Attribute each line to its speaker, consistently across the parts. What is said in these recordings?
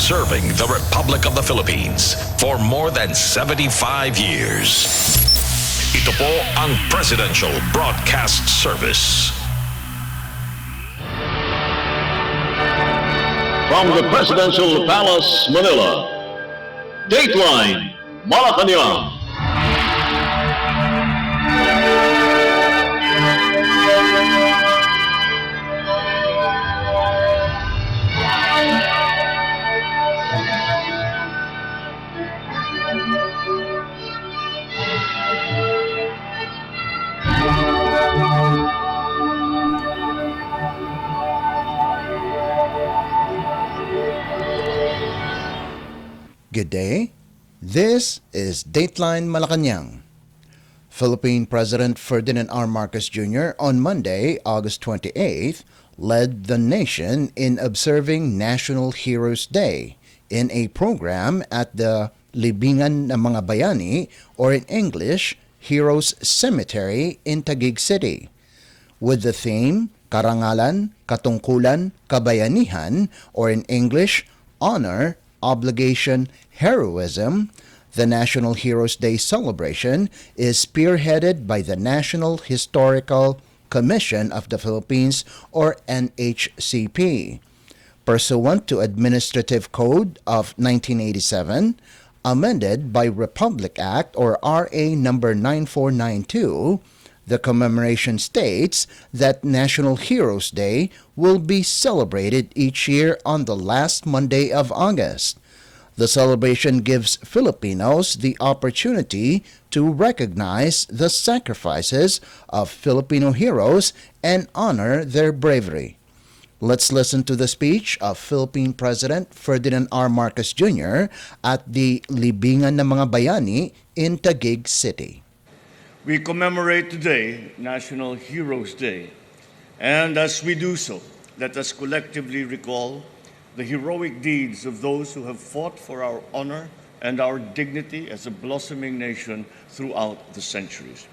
Speaker 1: serving the Republic of the Philippines for more than 75 years. Ito po ang Presidential Broadcast Service.
Speaker 2: From the Presidential Palace, Manila, Dateline Malacañang.
Speaker 3: Good day. This is Dateline Malacañang. Philippine President Ferdinand R. Marcos Jr. on Monday, August 28th, led the nation in observing National Heroes Day in a program at the Libingan ng Mga Bayani, or in English, Heroes Cemetery in Taguig City, with the theme Karangalan, Katungkulan, Kabayanihan, or in English, Honor, Obligation, Heroism. The National Heroes Day celebration is spearheaded by the National Historical Commission of the Philippines, or NHCP. Pursuant to Administrative Code of 1987, amended by Republic Act or RA number 9492, the commemoration states that National Heroes Day will be celebrated each year on the last Monday of August. The celebration gives Filipinos the opportunity to recognize the sacrifices of Filipino heroes and honor their bravery. Let's listen to the speech of Philippine President Ferdinand R. Marcos Jr. at the Libingan ng Mga Bayani in Taguig City.
Speaker 4: We commemorate today National Heroes Day, and as we do so, let us collectively recall the heroic deeds of those who have fought for our honor and our dignity as a blossoming nation throughout the centuries.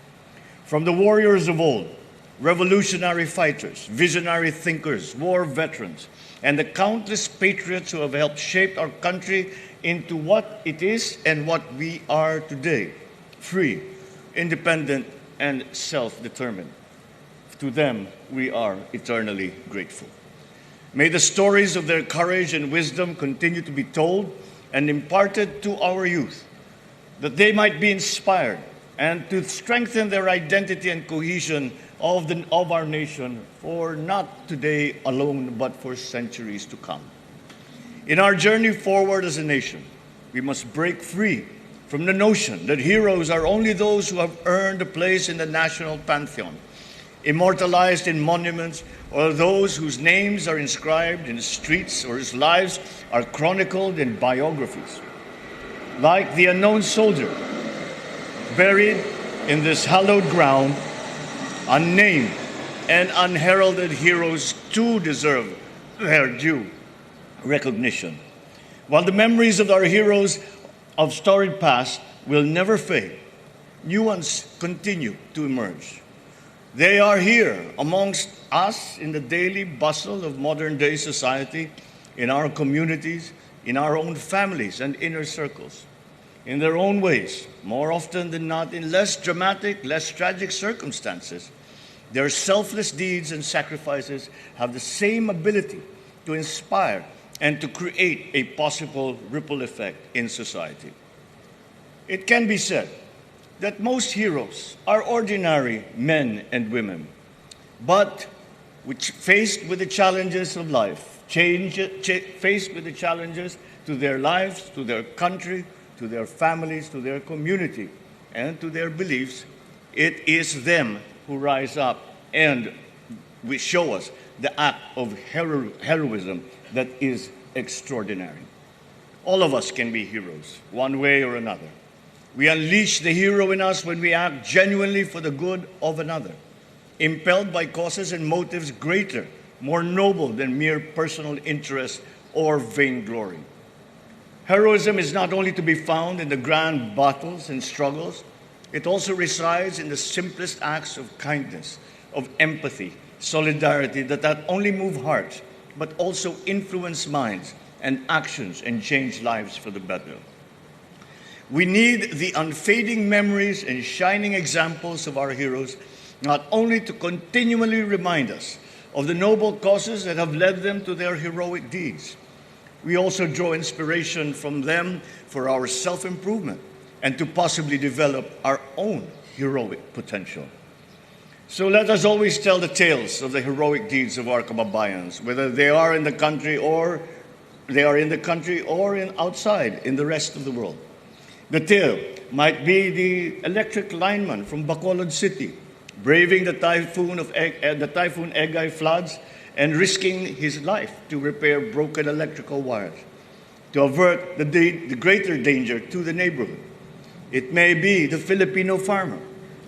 Speaker 4: From the warriors of old, revolutionary fighters, visionary thinkers, war veterans, and the countless patriots who have helped shape our country into what it is and what we are today, free, independent, and self-determined. To them, we are eternally grateful. May the stories of their courage and wisdom continue to be told and imparted to our youth, that they might be inspired and to strengthen their identity and cohesion of our nation for not today alone, but for centuries to come. In our journey forward as a nation, we must break free from the notion that heroes are only those who have earned a place in the national pantheon, immortalized in monuments, or those whose names are inscribed in streets or whose lives are chronicled in biographies. Like the unknown soldier buried in this hallowed ground, unnamed and unheralded heroes too deserve their due recognition. While the memories of our heroes of storied past will never fade, new ones continue to emerge. They are here amongst us in the daily bustle of modern-day society, in our communities, in our own families and inner circles. In their own ways, more often than not in less dramatic, less tragic circumstances, their selfless deeds and sacrifices have the same ability to inspire and to create a possible ripple effect in society. It can be said that most heroes are ordinary men and women, but which faced with the challenges of life, faced with the challenges to their lives, to their country, to their families, to their community, and to their beliefs, it is them who rise up and we show us the act of heroism that is extraordinary. All of us can be heroes, one way or another. We unleash the hero in us when we act genuinely for the good of another, impelled by causes and motives greater, more noble than mere personal interest or vainglory. Heroism is not only to be found in the grand battles and struggles, it also resides in the simplest acts of kindness, of empathy, solidarity that not only move hearts, but also influence minds and actions and change lives for the better. We need the unfading memories and shining examples of our heroes, not only to continually remind us of the noble causes that have led them to their heroic deeds. We also draw inspiration from them for our self-improvement and to possibly develop our own heroic potential. So let us always tell the tales of the heroic deeds of our kababayans, whether they are in the country or outside in the rest of the world. The tale might be the electric lineman from Bacolod City, braving the typhoon Egay floods and risking his life to repair broken electrical wires, to avert the greater danger to the neighborhood. It may be the Filipino farmer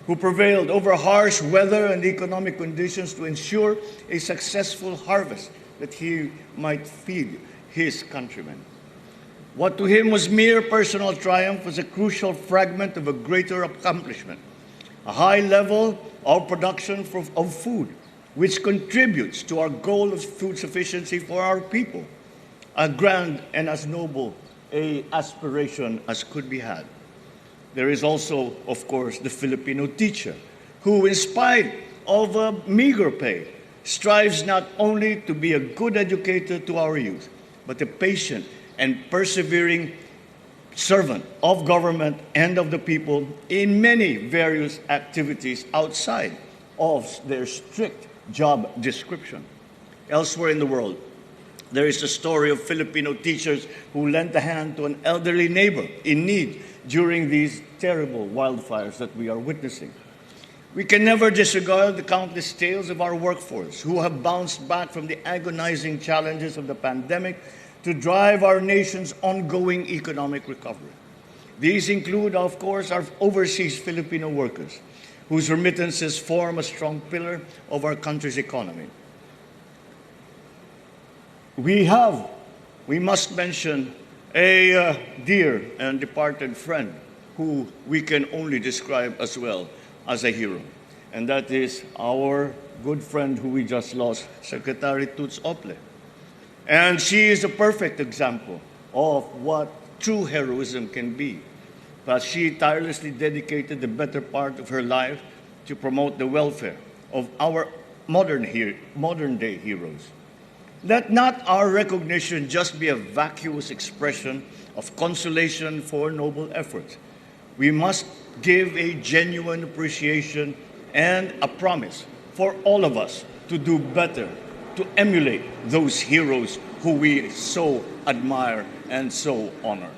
Speaker 4: who prevailed over harsh weather and economic conditions to ensure a successful harvest that he might feed his countrymen. What to him was mere personal triumph was a crucial fragment of a greater accomplishment, a high level of production of food, which contributes to our goal of food sufficiency for our people, a grand and as noble a aspiration as could be had. There is also, of course, the Filipino teacher, who, in spite of a meager pay, strives not only to be a good educator to our youth, but a patient and persevering servant of government and of the people in many various activities outside of their strict job description. Elsewhere in the world, there is the story of Filipino teachers who lent a hand to an elderly neighbor in need during these terrible wildfires that we are witnessing. We can never disregard the countless tales of our workforce who have bounced back from the agonizing challenges of the pandemic to drive our nation's ongoing economic recovery. These include, of course, our overseas Filipino workers, whose remittances form a strong pillar of our country's economy. We must mention a dear and departed friend who we can only describe as well as a hero, and that is our good friend who we just lost, Secretary Toots Ople. And she is a perfect example of what true heroism can be. But she tirelessly dedicated the better part of her life to promote the welfare of our modern-day heroes. Let not our recognition just be a vacuous expression of consolation for noble efforts. We must give a genuine appreciation and a promise for all of us to do better, to emulate those heroes who we so admire and so honor.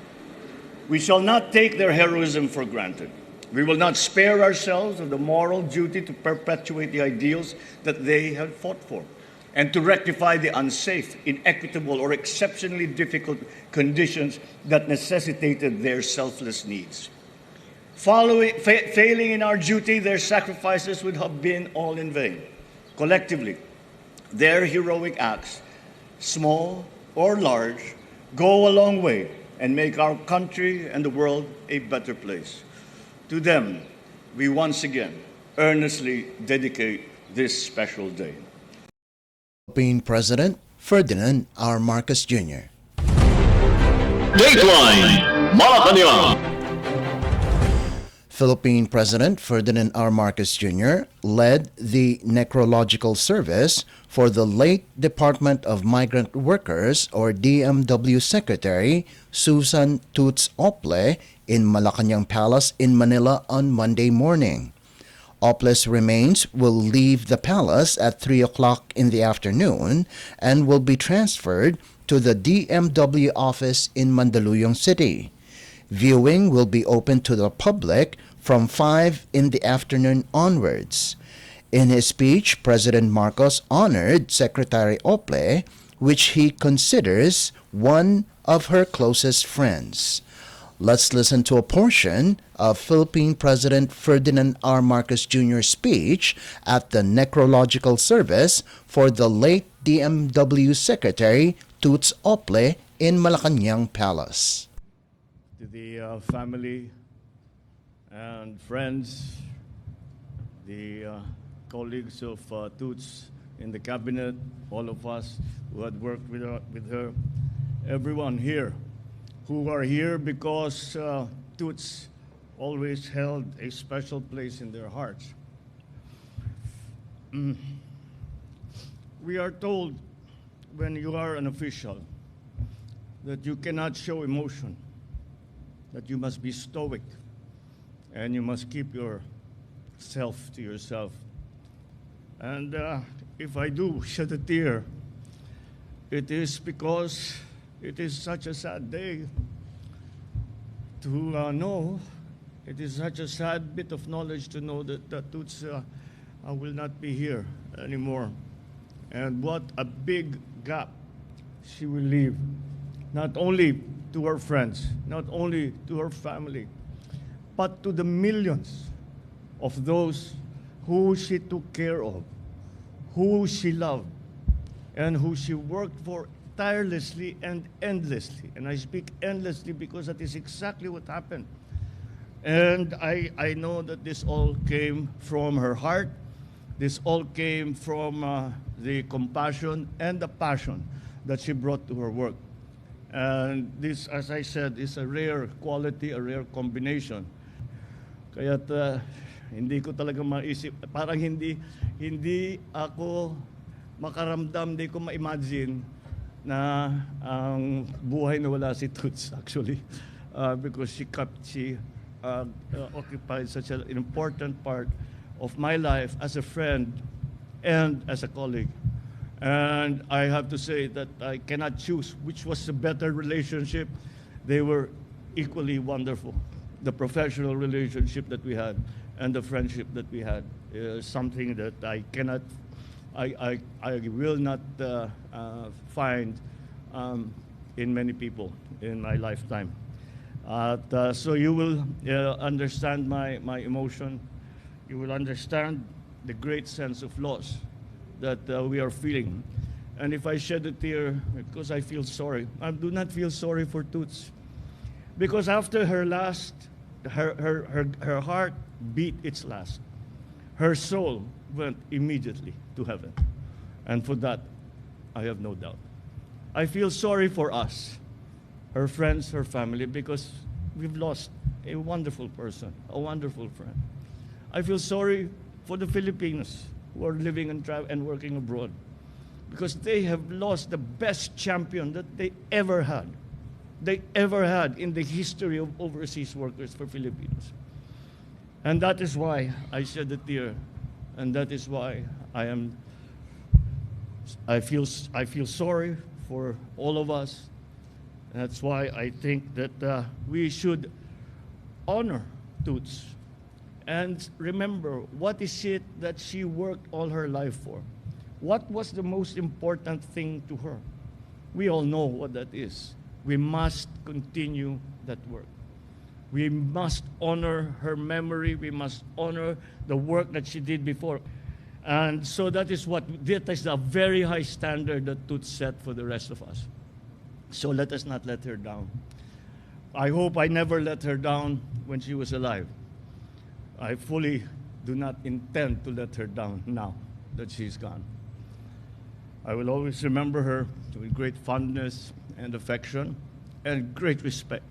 Speaker 4: We shall not take their heroism for granted. We will not spare ourselves of the moral duty to perpetuate the ideals that they have fought for and to rectify the unsafe, inequitable, or exceptionally difficult conditions that necessitated their selfless needs. Failing in our duty, their sacrifices would have been all in vain. Collectively, their heroic acts, small or large, go a long way and make our country and the world a better place. To them, we once again earnestly dedicate this special day.
Speaker 3: Philippine President Ferdinand R. Marcos Jr.
Speaker 2: Dateline Malacañang.
Speaker 3: Philippine President Ferdinand R. Marcos Jr. led the necrological service for the late Department of Migrant Workers or DMW Secretary Susan Toots Ople in Malacañang Palace in Manila on Monday morning. Ople's remains will leave the palace at 3 o'clock in the afternoon and will be transferred to the DMW office in Mandaluyong City. Viewing will be open to the public from 5 in the afternoon onwards. In his speech, President Marcos honored Secretary Ople, which he considers one of her closest friends. Let's listen to a portion of Philippine President Ferdinand R. Marcos Jr.'s speech at the necrological service for the late DMW Secretary Toots Ople in Malacañang Palace.
Speaker 4: To the family and friends, the colleagues of Toots in the cabinet, all of us who had worked with her, everyone here who are here because Toots always held a special place in their hearts. We are told when you are an official that you cannot show emotion, that you must be stoic, and you must keep yourself to yourself. And if I do shed a tear, it is because it is such a sad day to know. It is such a sad bit of knowledge to know that Toots will not be here anymore. And what a big gap she will leave, not only to her friends, not only to her family, but to the millions of those who she took care of, who she loved, and who she worked for tirelessly and endlessly. And I speak endlessly because that is exactly what happened. And I know that this all came from her heart. This all came from the compassion and the passion that she brought to her work. And this, as I said, is a rare quality, a rare combination. Kaya't hindi ko talaga maisip, parang hindi ako makaramdam, hindi ko ma-imagine na ang buhay na wala si Toots actually, because she occupied such an important part of my life as a friend and as a colleague. And I have to say that I cannot choose which was the better relationship. They were equally wonderful. The professional relationship that we had and the friendship that we had is something that I will not find in many people in my lifetime. So you will understand my emotion. You will understand the great sense of loss that we are feeling. And if I shed a tear, because I feel sorry, I do not feel sorry for Toots. Because after her last, her heart beat its last. Her soul went immediately to heaven. And for that, I have no doubt. I feel sorry for us, her friends, her family, because we've lost a wonderful person, a wonderful friend. I feel sorry for the Filipinos who are living and working abroad, because they have lost the best champion that they ever had in the history of overseas workers for Filipinos. And that is why I shed a tear, and that is why I feel sorry for all of us. That's why I think that we should honor Toots and remember what is it that she worked all her life for. What was the most important thing to her? We all know what that is. We must continue that work. We must honor her memory. We must honor the work that she did before. And so that is a very high standard that Toots set for the rest of us. So let us not let her down. I hope I never let her down when she was alive. I fully do not intend to let her down now that she's gone. I will always remember her with great fondness and affection and great respect.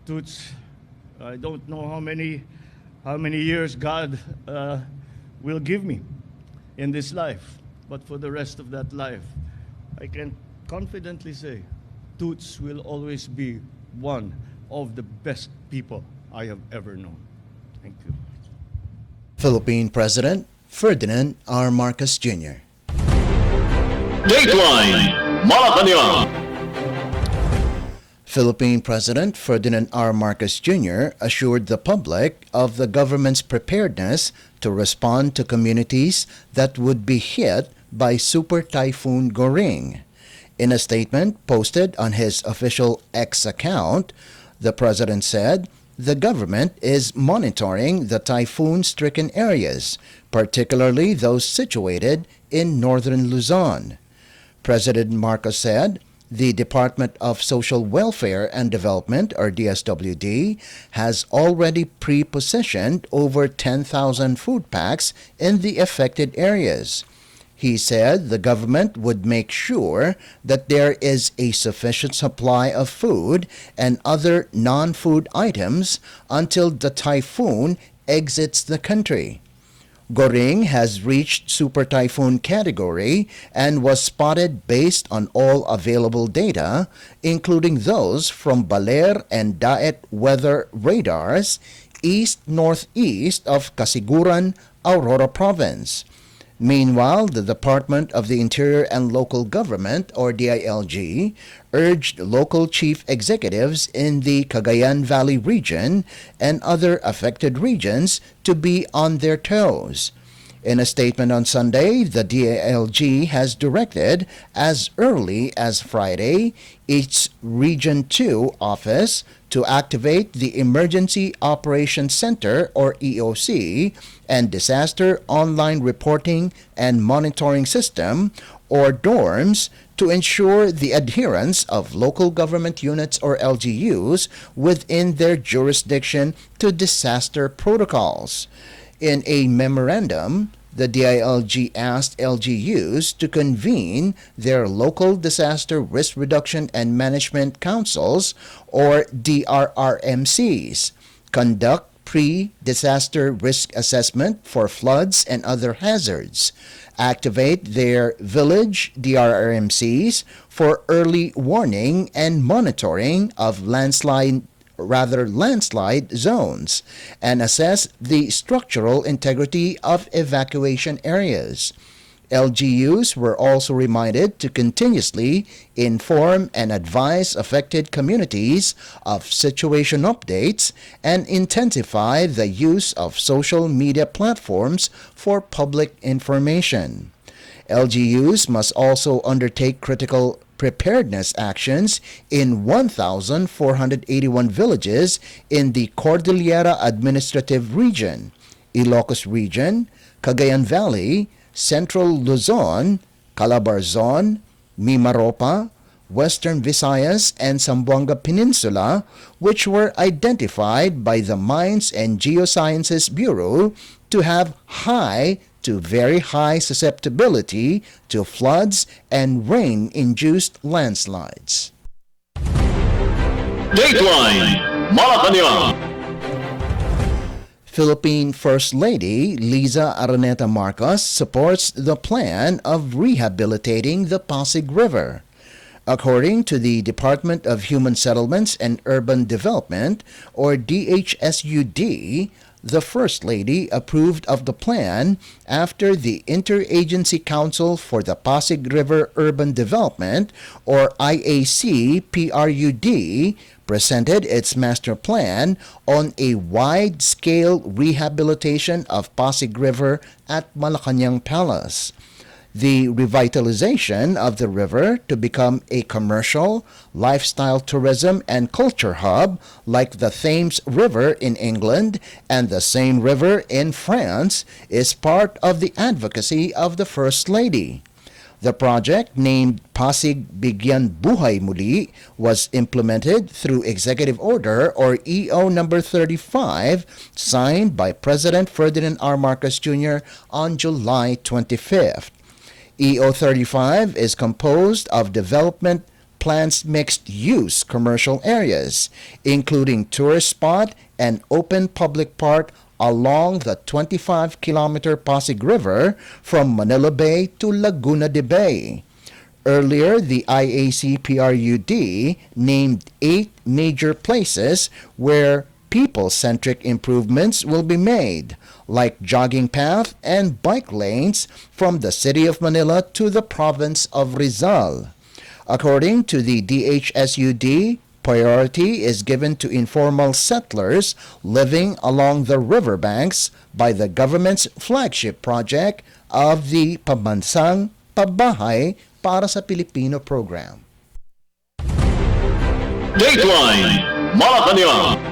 Speaker 4: Toots, I don't know how many years God will give me in this life, but for the rest of that life, I can confidently say Toots will always be one of the best people I have ever known. Thank you.
Speaker 3: Philippine President Ferdinand R. Marcos Jr.
Speaker 2: Dateline Malacañang.
Speaker 3: Philippine President Ferdinand R. Marcos Jr. assured the public of the government's preparedness to respond to communities that would be hit by Super Typhoon Goring. In a statement posted on his official X account, the president said the government is monitoring the typhoon-stricken areas, particularly those situated in northern Luzon. President Marcos said the Department of Social Welfare and Development, or DSWD, has already pre-positioned over 10,000 food packs in the affected areas. He said the government would make sure that there is a sufficient supply of food and other non-food items until the typhoon exits the country. Goring has reached super typhoon category and was spotted based on all available data, including those from Baler and Daet weather radars east-northeast of Casiguran, Aurora Province. Meanwhile, the Department of the Interior and Local Government, or DILG, urged local chief executives in the Cagayan Valley region and other affected regions to be on their toes. In a statement on Sunday, the DILG has directed, as early as Friday, its Region 2 office to activate the Emergency Operations Center, or EOC, and Disaster Online Reporting and Monitoring System, or DORMS, to ensure the adherence of local government units, or LGUs, within their jurisdiction to disaster protocols. In a memorandum, the DILG asked LGUs to convene their local disaster risk reduction and management councils, or DRRMCs, conduct pre-disaster risk assessment for floods and other hazards, activate their village DRRMCs for early warning and monitoring of landslide zones, and assess the structural integrity of evacuation areas. LGUs were also reminded to continuously inform and advise affected communities of situation updates and intensify the use of social media platforms for public information. LGUs must also undertake critical preparedness actions in 1,481 villages in the Cordillera Administrative Region, Ilocos Region, Cagayan Valley, Central Luzon, Calabarzon, Mimaropa, Western Visayas, and Zamboanga Peninsula, which were identified by the Mines and Geosciences Bureau to have high to very high susceptibility to floods and rain-induced landslides.
Speaker 2: Dateline Malacañang.
Speaker 3: Philippine First Lady Liza Araneta Marcos supports the plan of rehabilitating the Pasig River. According to the Department of Human Settlements and Urban Development, or DHSUD, the First Lady approved of the plan after the Interagency Council for the Pasig River Urban Development, or IAC-PRUD, presented its master plan on a wide-scale rehabilitation of Pasig River at Malacañang Palace. The revitalization of the river to become a commercial, lifestyle tourism and culture hub like the Thames River in England and the Seine River in France is part of the advocacy of the First Lady. The project, named Pasig Bigyan Buhay Muli, was implemented through Executive Order, or EO number 35, signed by President Ferdinand R. Marcos Jr. on July 25th. EO 35 is composed of development plans mixed-use commercial areas, including tourist spot and open public park along the 25-kilometer Pasig River from Manila Bay to Laguna de Bay. Earlier, the IAC-PRUD named 8 major places where people-centric improvements will be made, like jogging path and bike lanes from the city of Manila to the province of Rizal. According to the DHSUD, priority is given to informal settlers living along the riverbanks by the government's flagship project of the Pambansang Pabahay para sa Pilipino program.
Speaker 2: Dateline Malacañang.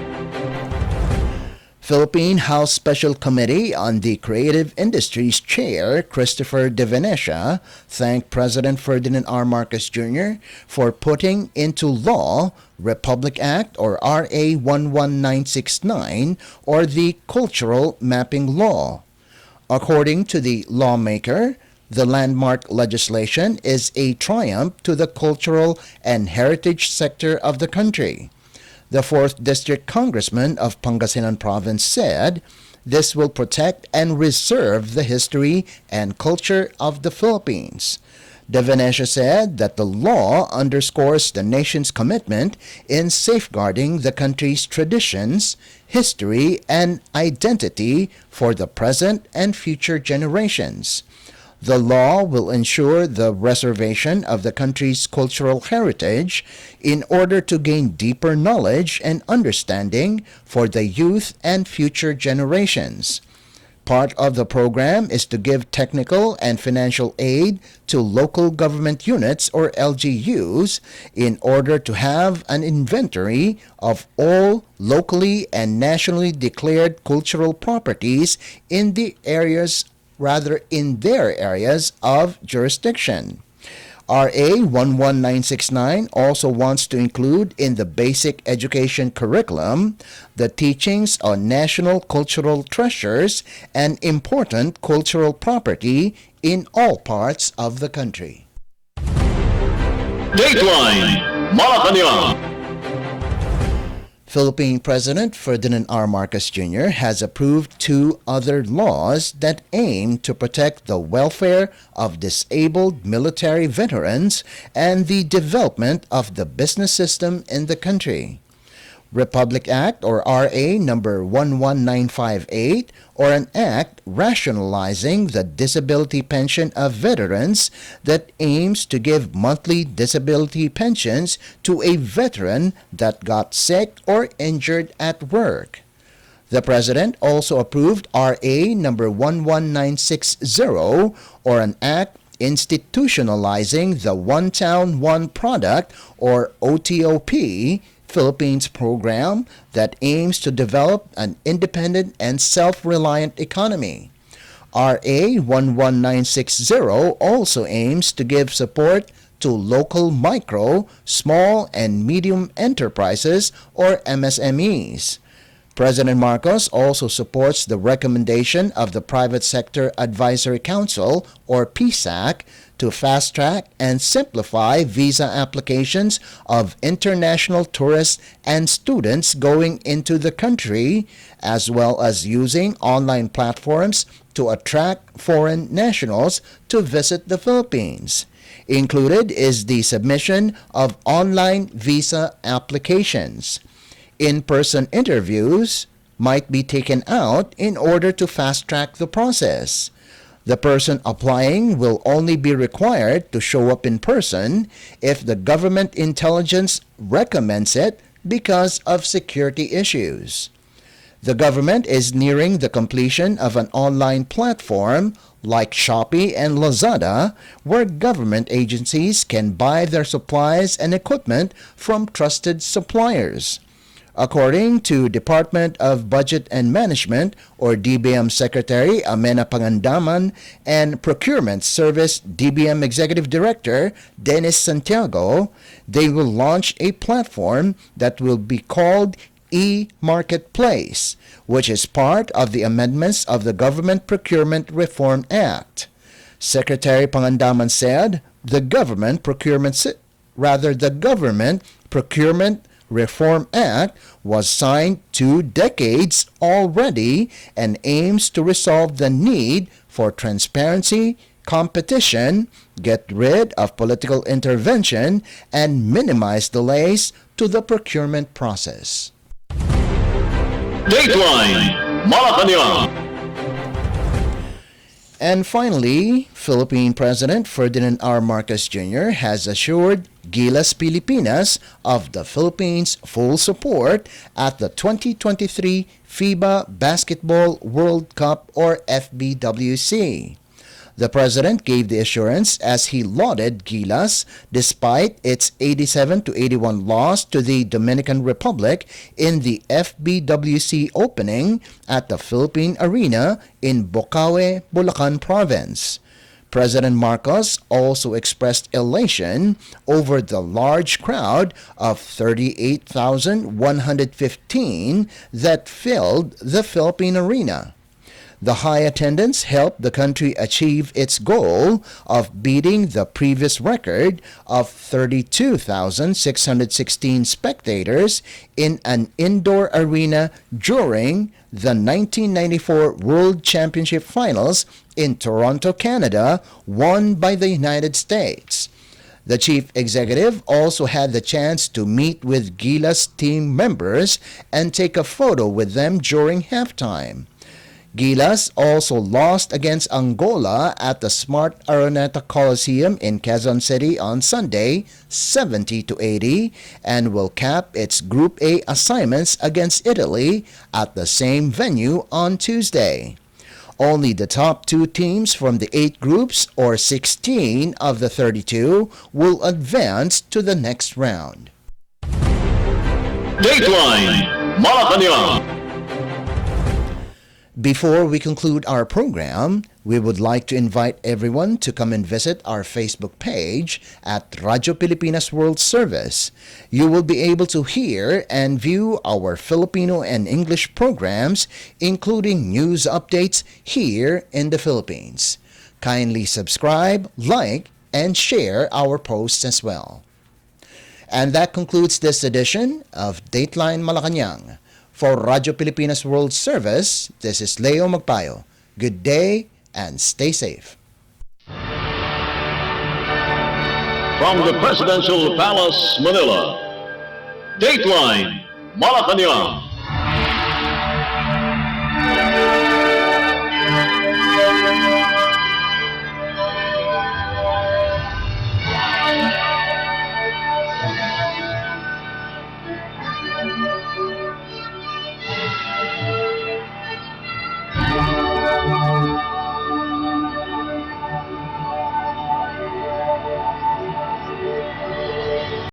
Speaker 3: Philippine House Special Committee on the Creative Industries Chair Christopher De Venecia thanked President Ferdinand R. Marcos Jr. for putting into law Republic Act, or RA 11969, or the Cultural Mapping Law. According to the lawmaker, The landmark legislation is a triumph to the cultural and heritage sector of the country. The 4th District Congressman of Pangasinan Province said this will protect and preserve the history and culture of the Philippines. De Venecia said that the law underscores the nation's commitment in safeguarding the country's traditions, history, and identity for the present and future generations. The law will ensure the preservation of the country's cultural heritage in order to gain deeper knowledge and understanding for the youth and future generations. Part of the program is to give technical and financial aid to local government units or LGUs in order to have an inventory of all locally and nationally declared cultural properties in their areas of jurisdiction. RA 11969 also wants to include in the basic education curriculum the teachings on national cultural treasures and important cultural property in all parts of the country.
Speaker 2: Dateline Malacañang.
Speaker 3: Philippine President Ferdinand R. Marcos Jr. has approved 2 other laws that aim to protect the welfare of disabled military veterans and the development of the business system in the country. Republic Act or RA number 11958 or an act rationalizing the disability pension of veterans that aims to give monthly disability pensions to a veteran that got sick or injured at work. The President also approved RA number 11960 or an act institutionalizing the One Town, One Product or OTOP Philippines program that aims to develop an independent and self-reliant economy. RA 11960 also aims to give support to local micro, small, and medium enterprises or MSMEs. President Marcos also supports the recommendation of the Private Sector Advisory Council or PSAC to fast-track and simplify visa applications of international tourists and students going into the country, as well as using online platforms to attract foreign nationals to visit the Philippines. Included is the submission of online visa applications. In-person interviews might be taken out in order to fast-track the process. The person applying will only be required to show up in person if the government intelligence recommends it because of security issues. The government is nearing the completion of an online platform like Shopee and Lazada where government agencies can buy their supplies and equipment from trusted suppliers. According to Department of Budget and Management or DBM Secretary Amena Pangandaman and Procurement Service DBM Executive Director Dennis Santiago, they will launch a platform that will be called e-Marketplace, which is part of the amendments of the Government Procurement Reform Act. Secretary Pangandaman said the Government Procurement Reform Act was signed 2 decades already and aims to resolve the need for transparency, competition, get rid of political intervention, and minimize delays to the procurement process.
Speaker 2: Dateline Malacañang.
Speaker 3: And finally, Philippine President Ferdinand R. Marcos Jr. has assured Gilas Pilipinas of the Philippines' full support at the 2023 FIBA Basketball World Cup or FBWC. The President gave the assurance as he lauded Gilas despite its 87-81 loss to the Dominican Republic in the FBWC opening at the Philippine Arena in Bocaue, Bulacan Province. President Marcos also expressed elation over the large crowd of 38,115 that filled the Philippine Arena. The high attendance helped the country achieve its goal of beating the previous record of 32,616 spectators in an indoor arena during the 1994 World Championship Finals in Toronto, Canada, won by the United States. The chief executive also had the chance to meet with Gilas team members and take a photo with them during halftime. Gilas also lost against Angola at the Smart Araneta Coliseum in Quezon City on Sunday, 70-80, and will cap its Group A assignments against Italy at the same venue on Tuesday. Only the top 2 teams from the 8 groups, or 16 of the 32, will advance to the next round.
Speaker 2: Dateline Malacañang.
Speaker 3: Before we conclude our program, we would like to invite everyone to come and visit our Facebook page at Radyo Pilipinas World Service. You will be able to hear and view our Filipino and English programs, including news updates here in the Philippines. Kindly subscribe, like, and share our posts as well. And that concludes this edition of Dateline Malacañang. For Radyo Pilipinas World Service, this is Leo Magpayo. Good day and stay safe.
Speaker 2: From the Presidential Palace, Manila, Dateline Malacañang.